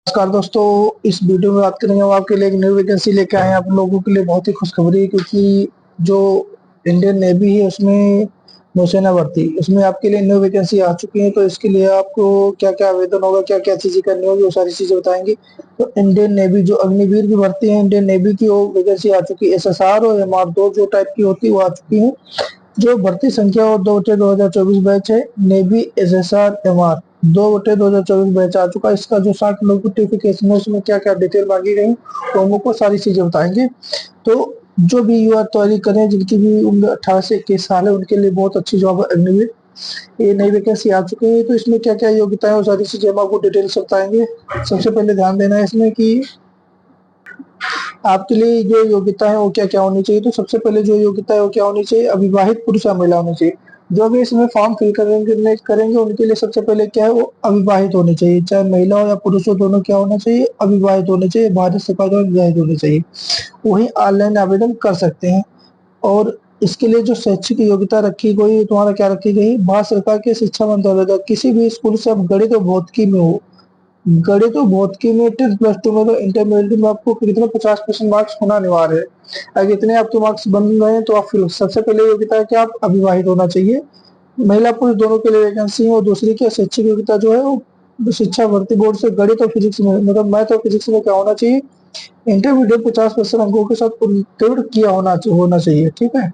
नमस्कार दोस्तों, इस वीडियो में बात करेंगे हम आपके लिए एक न्यू वैकेंसी लेके आए हैं। आप लोगों के लिए बहुत ही खुशखबरी है क्योंकि जो इंडियन नेवी है उसमें नौसेना भर्ती उसमें आपके लिए न्यू वैकेंसी आ चुकी है। तो इसके लिए आपको क्या क्या आवेदन होगा, क्या क्या चीजें करनी होगी, वो सारी चीजें बताएंगे। तो इंडियन नेवी जो अग्निवीर की भर्ती है, इंडियन नेवी की वो वैकेंसी आ चुकी है। SSR और MR2 जो टाइप की होती है वो आ चुकी है। जो भर्ती संख्या और 2/2024 बैच है, नेवी SSR MR 2/2024 बैच आ चुका है। इसका जो 60 नोटिफिकेशन है उसमें क्या क्या डिटेल मांगी गई तो हम आपको सारी चीजें बताएंगे। तो जो भी युवा तैयारी करें, जिनकी भी उम्र 18 से 21 साल है, उनके लिए बहुत अच्छी जॉब है अग्निवीर। ये नई वैकेंसी आ चुकी है। तो इसमें क्या क्या योग्यता है वो सारी चीजें हम आपको डिटेल से बताएंगे। सबसे पहले ध्यान देना है इसमें कि आपके लिए जो योग्यता है वो क्या क्या होनी चाहिए। तो सबसे पहले जो योग्यता है वो क्या होनी चाहिए, अविवाहित पुरुष या महिला होनी चाहिए। जो भी इसमें फॉर्म फिल करेंगे उनके लिए सबसे पहले क्या है, वो अविवाहित होने चाहिए। चाहे महिला हो या पुरुष हो, दोनों क्या होना चाहिए, अविवाहित होने चाहिए। भारत सरकार द्वारा विवाहित होने चाहिए, वही ऑनलाइन आवेदन कर सकते हैं। और इसके लिए जो शैक्षिक योग्यता रखी गई, तुम्हारा क्या रखी गई, भारत सरकार के शिक्षा मंत्रालय द्वारा किसी भी स्कूल से आप गणित और भौतिकी में हो, गणित और भौतिकी में 10+2 में, तो इंटरमीडिएट में आपको कितना 50% मार्क्स होना अनिवार्य है। अगर इतने आपके मार्क्स बन गए तो आप फिर सबसे पहले योग्यता है कि आप अविवाहित होना चाहिए। महिला पुरुष दोनों के लिए वैकेंसी है। और दूसरी क्या, शैक्षिक योग्यता जो है वो शिक्षा भर्ती बोर्ड से गणित और फिजिक्स में, मतलब मैथ और फिजिक्स में क्या होना चाहिए, इंटरमीडिएट 50% अंकों के साथ उत्तीर्ण किया होना चाहिए। ठीक है।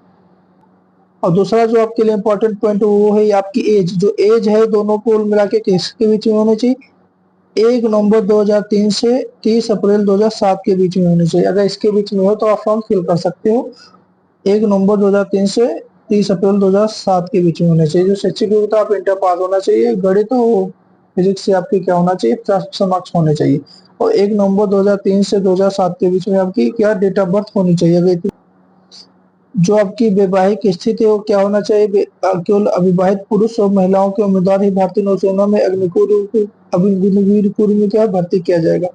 और दूसरा जो आपके लिए इंपॉर्टेंट पॉइंट वो है आपकी एज। जो एज है दोनों को मिला के किसके बीच में होनी चाहिए, 1 नवंबर 2003 से 30 अप्रैल 2007 के बीच में होनी चाहिए। अगर इसके बीच में हो तो आप फॉर्म फिल कर सकते हो। 1 नवंबर 2003 से 30 अप्रैल 2007 के बीच में होना चाहिए। जो शैक्षिक योग्यता, आप इंटर पास होना चाहिए। गणित और फिजिक्स से आपकी क्या होना चाहिए, 50% मार्क्स होने चाहिए। और 1 नवंबर 2003 से 2007 के बीच में आपकी क्या डेट ऑफ बर्थ होनी चाहिए। अगर जो आपकी वैवाहिक स्थिति है वो क्या होना चाहिए, केवल अविवाहित पुरुष और महिलाओं के उम्मीदवार ही भारतीय नौसेना में अग्निवीर पूर्व में क्या है, भर्ती किया जाएगा।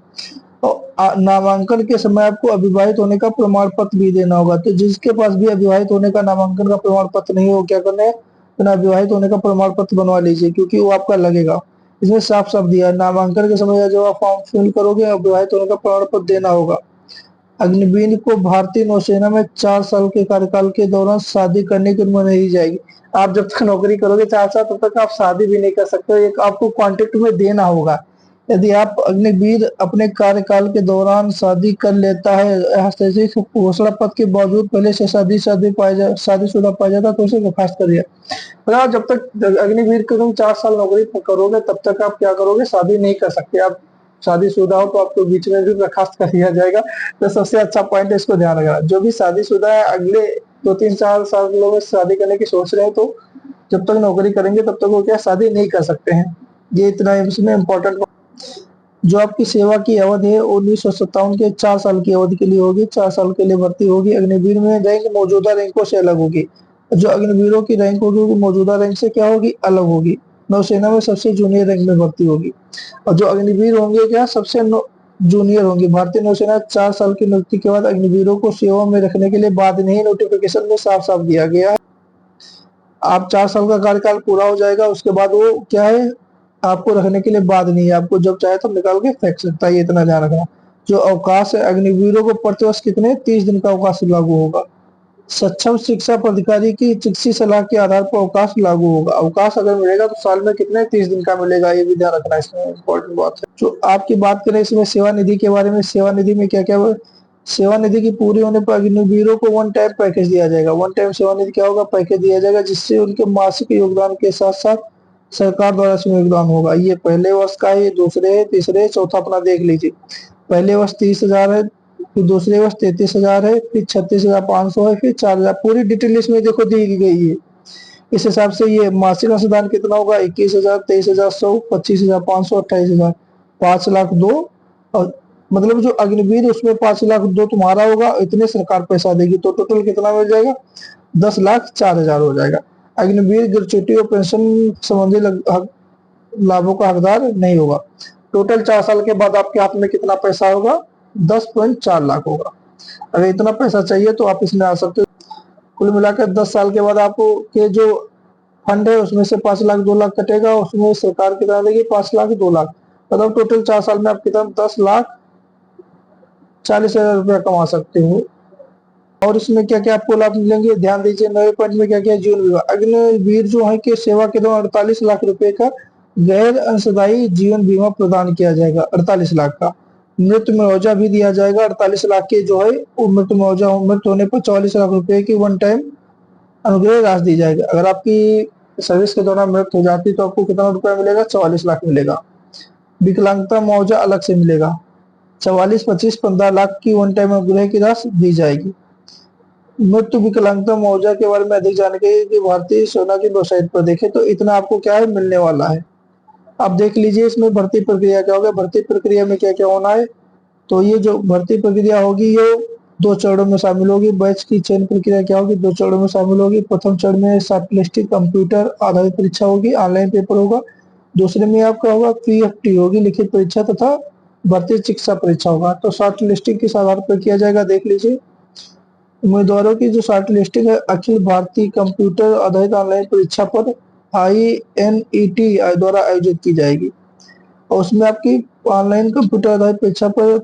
और नामांकन के समय आपको अविवाहित होने का प्रमाण पत्र भी देना होगा। तो जिसके पास भी अविवाहित होने का नामांकन का प्रमाण पत्र नहीं हो, क्या करना है, अपना अविवाहित होने का प्रमाण पत्र बनवा लीजिए, क्योंकि वो आपका लगेगा। इसमें साफ साफ दिया है, नामांकन के समय जब आप फॉर्म फिल करोगे अविवाहित होने का प्रमाण पत्र देना होगा। अग्निवीर को भारतीय नौसेना में 4 साल के कार्यकाल के दौरान शादी करने की अनुमति नहीं दी जाएगी। आप जब तक नौकरी करोगे 4 साल, तब तक आप शादी भी नहीं कर सकते हो। एक आपको कॉन्ट्रैक्ट में देना होगा। यदि आप अग्निवीर अपने कार्यकाल के दौरान शादी कर लेता है, ऐसे घोषणा पत्र के बावजूद पहले से शादीशुदा पाया जाता तो उसे बर्खास्त कर दिया। मतलब जब तक अग्निवीर के तुम 4 साल नौकरी करोगे तब तक आप क्या करोगे, शादी नहीं कर सकते। आप शादीशुदा हो तो आपको बीच में भी बर्खास्त कर दिया जाएगा। तो सबसे अच्छा पॉइंट है, इसको ध्यान रखना। जो भी शादीशुदा है, अगले 2-3-4 सालों में शादी करने की सोच रहे हैं, तो जब तक नौकरी करेंगे तब तक वो क्या शादी नहीं कर सकते हैं। ये इतना इसमें इम्पोर्टेंट। जो आपकी सेवा की अवधि है 1957 के 4 साल की अवधि के लिए होगी। 4 साल के लिए भर्ती होगी। अग्निवीर में रैंक मौजूदा रैंकों से अलग होगी। जो अग्निवीरों की रैंक होगी वो मौजूदा रैंक से क्या होगी, अलग होगी। नौसेना में सबसे जूनियर रैंक में भर्ती होगी। और जो अग्निवीर होंगे क्या, सबसे जूनियर होंगे। भारतीय नौसेना 4 साल की नियुक्ति के बाद अग्निवीरों को सेवा में रखने के लिए बाद नहीं, नोटिफिकेशन में साफ साफ दिया गया है। आप 4 साल का कार्यकाल पूरा हो जाएगा, उसके बाद वो क्या है, आपको रखने के लिए बाद नहीं है। आपको जब चाहे तब निकाल के फेंक सकता है, ये इतना ध्यान रखना। जो अवकाश है, अग्निवीरों को प्रतिवर्ष कितने 30 दिन का अवकाश लागू होगा। सक्षम शिक्षा पदाधिकारी की चिकित्सीय सलाह के आधार पर अवकाश लागू होगा। अवकाश अगर मिलेगा तो साल में कितने 30 दिन का मिलेगा, ये भी ध्यान रखना। इसमें इम्पोर्टेंट बात है। जो आपकी बात करें इसमें सेवा निधि के बारे में, सेवा निधि में क्या क्या, सेवा निधि की पूरी होने पर अग्निवीरों को वन टाइम पैकेज दिया जाएगा। वन टाइम सेवा निधि क्या होगा, पैकेज दिया जाएगा, जिससे उनके मासिक योगदान के साथ साथ सरकार द्वारा इसमें योगदान होगा। ये पहले वर्ष का है, दूसरे है, तीसरे, चौथा अपना देख लीजिए। पहले वर्ष 30,000 है, फिर दूसरे वर्ष 33,000 है, फिर 36,500 है, फिर 4,000। पूरी डिटेल इसमें देखो दी गई है। इस हिसाब से ये मासिक अंशदान कितना होगा, 21,000, 23,100, 25,500, 28,000, 5,00,000 दो। और मतलब जो अग्निवीर उसमें 5,00,000 दो तुम्हारा होगा, इतने सरकार पैसा देगी, तो टोटल कितना मिल जाएगा, 10,04,000 हो जाएगा। अग्निवीर ग्रेच्युटी और पेंशन संबंधी लाभों का हकदार नहीं होगा। टोटल 4 साल के बाद आपके हाथ में कितना पैसा होगा, 10.4 लाख होगा। अगर इतना पैसा चाहिए तो आप इसमें आ सकते हो। कुल मिलाकर 10 साल के बाद आपको के जो फंड है उसमें से 5,00,000 2 लाख कटेगा, उसमें सरकार कितना देगी, 5,00,000 2 लाख। मतलब टोटल 4 साल में आप कितना 10,40,000 रुपया कमा सकते हो। और इसमें क्या क्या आपको लाभ मिलेंगे, ध्यान दीजिए। नए पॉइंट में क्या क्या, जीवन बीमा अग्निवीर जो है कि सेवा के दौरान 48 लाख रुपए का गैर अंशदायी जीवन बीमा प्रदान किया जाएगा, 48 लाख का। मृत्यु मुआवजा भी दिया जाएगा 48 लाख के जो है वो मृत्यु मुआवजा, मृत्यु होने पर 44 लाख रुपए की वन टाइम अनुग्रह राशि दी जाएगी। अगर आपकी सर्विस के दौरान मृत्यु हो जाती तो आपको कितना रुपया मिलेगा, 44 लाख मिलेगा। विकलांगता मुआवजा अलग से मिलेगा, 44, 25, 15 लाख की वन टाइम अनुग्रह की राशि दी जाएगी। मृत्यु विकलांगता मुआवजा के बारे में अधिक जानकारी की भारतीय सेना की वेबसाइट पर देखें, तो इतना आपको क्या है मिलने वाला है। अब देख लीजिए इसमें भर्ती प्रक्रिया क्या होगा। भर्ती प्रक्रिया में क्या क्या होना है, तो ये जो भर्ती प्रक्रिया होगी ये 2 चरणों में शामिल होगी। बैच की चयन प्रक्रिया क्या होगी, 2 चरणों में शामिल होगी। प्रथम चरण में शॉर्टलिस्टिंग कंप्यूटर आधारित परीक्षा होगी, ऑनलाइन पेपर होगा। दूसरे में आपका होगा पीएफटी होगी, लिखित परीक्षा तथा भर्ती चिकित्सा परीक्षा होगा। तो शॉर्ट लिस्टिंग किस आधार पर किया जाएगा, देख लीजिए। उम्मीदवारों की जो शॉर्ट लिस्टिंग है अखिल भारतीय कंप्यूटर आधारित ऑनलाइन परीक्षा पर INET द्वारा आयोजित की जाएगी। और उसमें आपकी ऑनलाइन कंप्यूटर आधारित परीक्षा पर,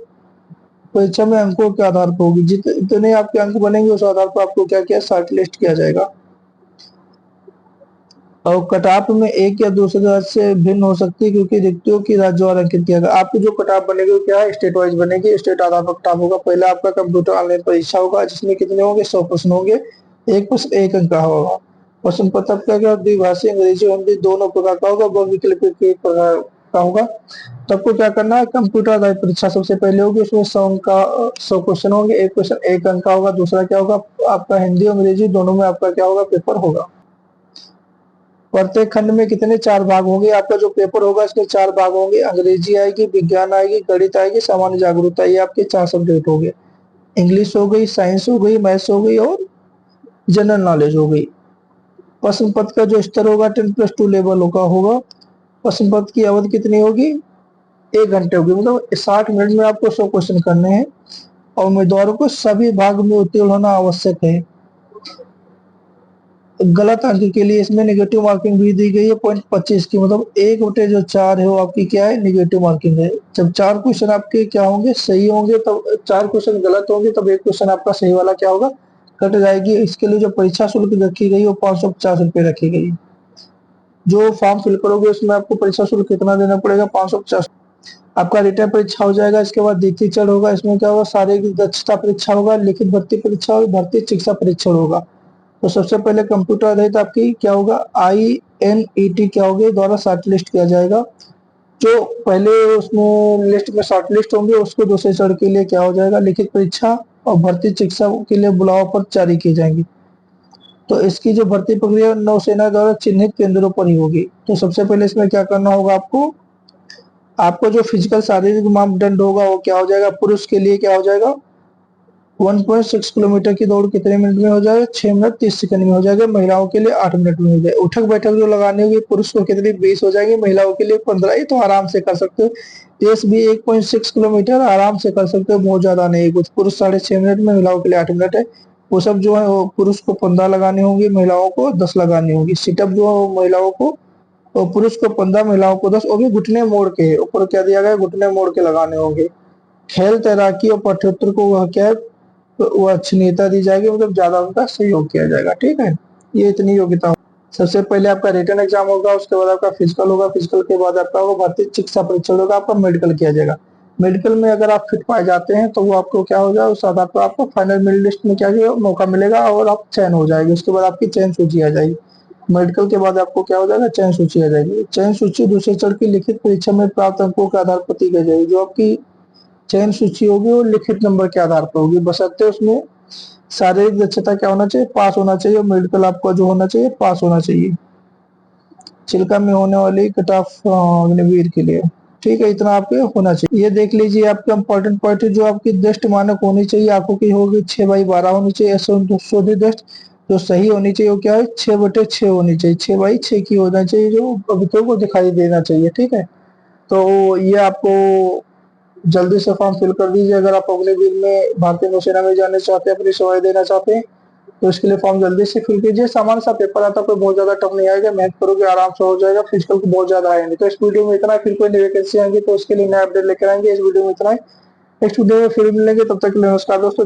परीक्षा में अंकों के आधार पर होगी। जितने आपके अंक बनेंगे उस आधार पर आपको क्या क्या शॉर्ट लिस्ट किया जाएगा। और कट-ऑफ में एक या दूसरे राज्य से भिन्न हो सकती है, क्योंकि रिक्तियों की राज्यवार अंकित किया गया। आपकी जो कट-ऑफ बनेगी वो क्या है, स्टेट वाइज बनेगी। स्टेट आधार पर कट-ऑफ होगा। पहला आपका कंप्यूटर ऑनलाइन परीक्षा होगा, जिसमें कितने होंगे, 100 प्रश्न होंगे। एक प्रश्न 1 अंक का होगा। प्रश्न पत्र का क्या, द्विभाषी अंग्रेजी और हिंदी दोनों प्रकार का होगा, बहुविकल्पीय एक प्रकार का होगा। तो आपको क्या करना है, कंप्यूटर आधारित परीक्षा सबसे पहले होगी। उसमें 100 क्वेश्चन होंगे। एक क्वेश्चन 1 अंक का होगा। दूसरा क्या होगा आपका, हिंदी और अंग्रेजी दोनों में आपका क्या होगा, पेपर होगा। प्रत्येक खंड में कितने, 4 भाग होंगे। आपका जो पेपर होगा इसके 4 भाग होंगे। अंग्रेजी आएगी, विज्ञान आएगी, गणित आएगी, सामान्य जागरूकता, ये आपके 4 सब्जेक्ट हो गए। इंग्लिश हो गई, साइंस हो गई, मैथ्स हो गई और जनरल नॉलेज हो गई। प्रश्न पत्र का जो स्तर होगा 10+2 लेवल का होगा। प्रश्न पत्र की अवधि कितनी होगी, 1 घंटे होगी। मतलब 60 मिनट में आपको 100 क्वेश्चन करने हैं और उम्मीदवारों को सभी भाग में उत्तीर्ण होना आवश्यक है। गलत अंक के लिए इसमें नेगेटिव मार्किंग भी दी गई है 0.25 की। मतलब 1/4 है वो आपकी क्या है, नेगेटिव मार्किंग है। जब 4 क्वेश्चन आपके क्या होंगे, सही होंगे, तब 4 क्वेश्चन गलत होंगे तब 1 क्वेश्चन आपका सही वाला क्या होगा, कट जाएगी। इसके लिए जो परीक्षा शुल्क रखी गई वो 550 रुपए रखी गई। जो फॉर्म फिल करोगे उसमें आपको परीक्षा शुल्क कितना देना पड़ेगा, 550। आपका रिटर्न परीक्षा हो जाएगा। इसके बाद द्वितीय चरण होगा। इसमें क्या होगा, शारीरिक दक्षता परीक्षा होगा, लिखित भर्ती परीक्षा और भर्ती चिकित्सा परीक्षण होगा। तो सबसे पहले कंप्यूटर आधारित आपकी क्या होगा, INET क्या होगी द्वारा शॉर्ट लिस्ट किया जाएगा। जो पहले उसमें लिस्ट में शॉर्ट लिस्ट होंगे उसको दूसरे चरण के लिए क्या हो जाएगा, लिखित परीक्षा और भर्ती चिकित्सा के लिए बुलावा पत्र जारी किए जाएंगे। तो इसकी जो भर्ती प्रक्रिया नौसेना द्वारा चिन्हित केंद्रों पर ही होगी। तो सबसे पहले इसमें क्या करना होगा आपको, आपको जो फिजिकल शारीरिक मापदंड होगा वो क्या हो जाएगा, पुरुष के लिए क्या हो जाएगा, 1.6 किलोमीटर की दौड़ कितने मिनट में हो जाएगा, 6 मिनट 30 सेकंड में हो जाएगा। महिलाओं के लिए 8 मिनट में हो जाएगा। उठक बैठक जो लगानी होगी पुरुष को कितनी, 20 हो जाएगी, महिलाओं के लिए 15। ये तो आराम से कर सकते हो। रेस भी 1.6 किलोमीटर आराम से कर सकते हो, बहुत ज्यादा नहीं। कुछ पुरुष 6.5 मिनट में, महिलाओं के लिए 8 मिनट है। वो सब जो है वो पुरुष को 15 लगानी होंगी, महिलाओं को 10 लगानी होगी। सिटअप जो महिलाओं को, तो पुरुष को 15, महिलाओं को 10, वो भी घुटने मोड़ के, ऊपर क्या दिया गया, घुटने मोड़ के लगाने होंगे। खेल, तैराकी और पठ्योत्तर को वह क्या है, तो वो अच्छी दी जाएगी, मतलब ज्यादा उनका सहयोग किया जाएगा। ठीक है, ये इतनी योग्यता हो। सबसे पहले आपका रिटन एग्जाम होगा, उसके बाद आपका फिजिकल होगा, फिजिकल के बाद आपका होगा भर्ती चिकित्सा परीक्षण होगा, आपका मेडिकल किया जाएगा। मेडिकल में अगर आप फिट पाए जाते हैं तो वो आपको क्या हो जाए, उस आधार पर आपको फाइनल मेरिट लिस्ट में क्या मौका मिलेगा और आप चयन हो जाएगी। उसके बाद आपकी चयन सूची आ जाएगी। मेडिकल के बाद आपको क्या हो जाएगा, चयन सूची आ जाएगी। चयन सूची दूसरे चरण की लिखित परीक्षा में प्राप्त अंकों के आधार पर दी जाएगी। जो आपकी चयन सूची होगी वो लिखित नंबर के आधार पर होगी, बशर्ते उसमें शारीरिक दक्षता क्या होना चाहिए, पास होना चाहिए। और मेडिकल आपका जो होना चाहिए, पास होना चाहिए। चिल्का में होने वाली कट ऑफ अग्निवीर के लिए, ठीक है, इतना आपके होना चाहिए। ये देख लीजिए आपका इंपॉर्टेंट पॉइंट है। जो आपकी दृष्टि मानक होनी चाहिए, आंखों की होगी 6/12 होनी चाहिए। शोधित दृष्टि जो सही होनी चाहिए वो क्या है, 6/6 होनी चाहिए। 6/6 की होना चाहिए, जो कविता को दिखाई देना चाहिए। ठीक है, तो ये आपको जल्दी से फॉर्म फिल कर दीजिए। अगर आप अग्निवीर में भारतीय नौसेना में जाना चाहते हैं, अपनी सेवाएं देना चाहते हैं, तो इसके लिए फॉर्म जल्दी से फिल कीजिए। सामान्य सा पेपर आता है, कोई बहुत ज्यादा टफ नहीं आएगा, मेहनत करोगे आराम से हो जाएगा। फिजिकल को बहुत ज्यादा आएंगे। तो इस वीडियो में इतना है, फिर कोई नई वैकेंसी आएंगे तो उसके लिए नया अपडेट लेकर आएंगे। इस वीडियो में इतना ही, नेक्स्ट वीडियो में फिर मिलेंगे, तब तक के लिए नमस्कार दोस्तों।